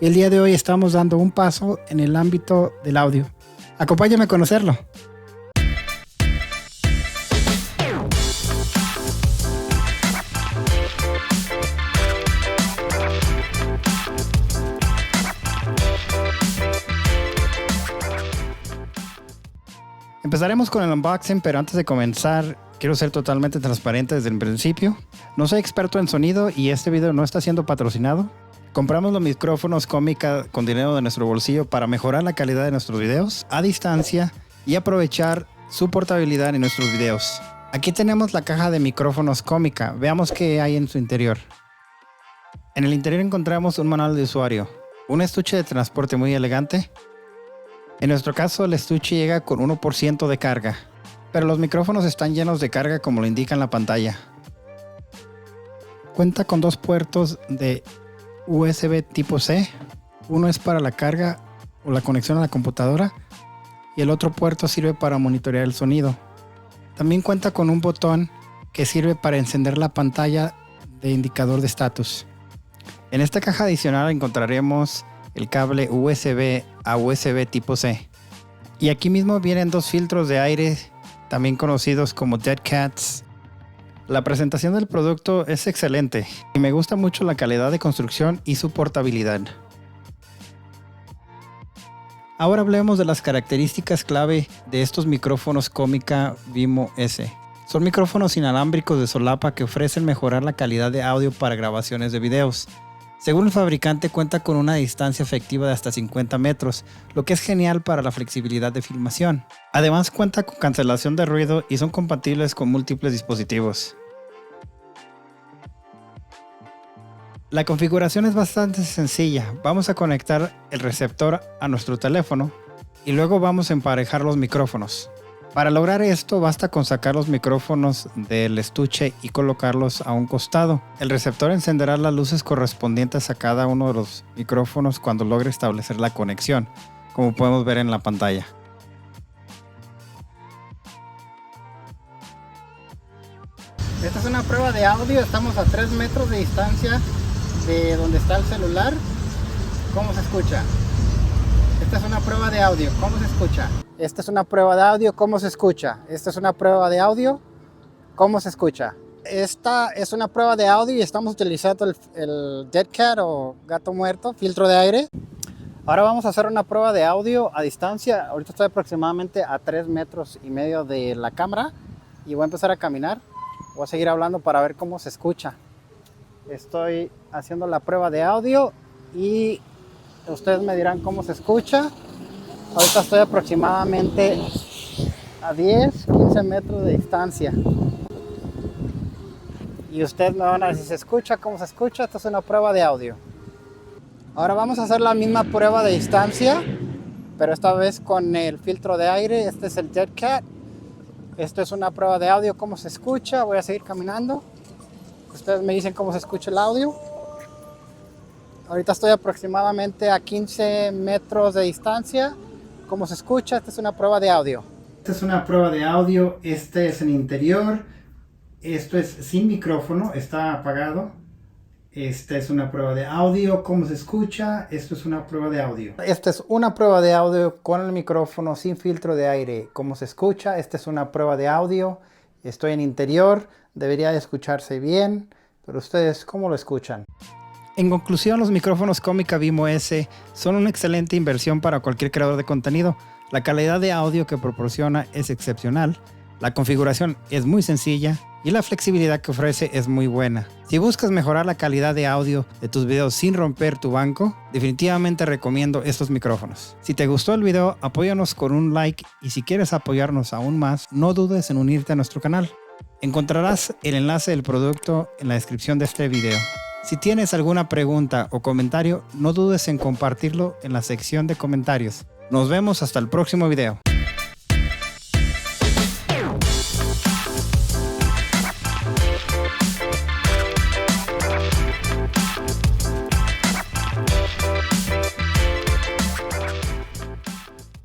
El día de hoy estamos dando un paso en el ámbito del audio. Acompáñame a conocerlo. Empezaremos con el unboxing, pero antes de comenzar quiero ser totalmente transparente desde el principio. No soy experto en sonido y este video no está siendo patrocinado. Compramos los micrófonos Comica con dinero de nuestro bolsillo para mejorar la calidad de nuestros videos a distancia y aprovechar su portabilidad en nuestros videos. Aquí tenemos la caja de micrófonos Comica. Veamos qué hay en su interior. En el interior encontramos un manual de usuario, un estuche de transporte muy elegante. En nuestro caso el estuche llega con 1% de carga, pero los micrófonos están llenos de carga como lo indica en la pantalla. Cuenta con dos puertos de USB tipo C, uno es para la carga o la conexión a la computadora y el otro puerto sirve para monitorear el sonido. También cuenta con un botón que sirve para encender la pantalla de indicador de estatus. En esta caja adicional encontraremos el cable USB a USB tipo C. Y aquí mismo vienen dos filtros de aire, también conocidos como Dead Cats. La presentación del producto es excelente y me gusta mucho la calidad de construcción y su portabilidad. Ahora hablemos de las características clave de estos micrófonos Comica Vimo S. Son micrófonos inalámbricos de solapa que ofrecen mejorar la calidad de audio para grabaciones de videos. Según el fabricante cuenta con una distancia efectiva de hasta 50 metros, lo que es genial para la flexibilidad de filmación. Además cuenta con cancelación de ruido y son compatibles con múltiples dispositivos. La configuración es bastante sencilla. Vamos a conectar el receptor a nuestro teléfono y luego vamos a emparejar los micrófonos. Para lograr esto basta con sacar los micrófonos del estuche y colocarlos a un costado. El receptor encenderá las luces correspondientes a cada uno de los micrófonos cuando logre establecer la conexión, como podemos ver en la pantalla. Esta es una prueba de audio, estamos a 3 metros de distancia de donde está el celular. ¿Cómo se escucha? Esta es una prueba de audio, ¿cómo se escucha? Esta es una prueba de audio, ¿cómo se escucha? Esta es una prueba de audio, ¿cómo se escucha? Esta es una prueba de audio y estamos utilizando el Dead Cat o gato muerto, filtro de aire. Ahora vamos a hacer una prueba de audio a distancia. Ahorita estoy aproximadamente a 3 metros y medio de la cámara y voy a empezar a caminar. Voy a seguir hablando para ver cómo se escucha. Estoy haciendo la prueba de audio y ustedes me dirán cómo se escucha. Ahorita estoy aproximadamente a 10-15 metros de distancia. Y ustedes me van a decir si se escucha, cómo se escucha. Esta es una prueba de audio. Ahora vamos a hacer la misma prueba de distancia, pero esta vez con el filtro de aire. Este es el Dead Cat. Esto es una prueba de audio, cómo se escucha. Voy a seguir caminando. Ustedes me dicen cómo se escucha el audio. Ahorita estoy aproximadamente a 15 metros de distancia. ¿Cómo se escucha? Esta es una prueba de audio. Esta es una prueba de audio. Este es el interior. Esto es sin micrófono. Está apagado. Esta es una prueba de audio. ¿Cómo se escucha? Esto es una prueba de audio. Esta es una prueba de audio con el micrófono sin filtro de aire. ¿Cómo se escucha? Esta es una prueba de audio. Estoy en interior. Debería de escucharse bien. Pero ustedes, ¿cómo lo escuchan? En conclusión, los micrófonos Comica Vimo S son una excelente inversión para cualquier creador de contenido. La calidad de audio que proporciona es excepcional, la configuración es muy sencilla y la flexibilidad que ofrece es muy buena. Si buscas mejorar la calidad de audio de tus videos sin romper tu banco, definitivamente recomiendo estos micrófonos. Si te gustó el video, apóyanos con un like y si quieres apoyarnos aún más, no dudes en unirte a nuestro canal. Encontrarás el enlace del producto en la descripción de este video. Si tienes alguna pregunta o comentario, no dudes en compartirlo en la sección de comentarios. Nos vemos hasta el próximo video.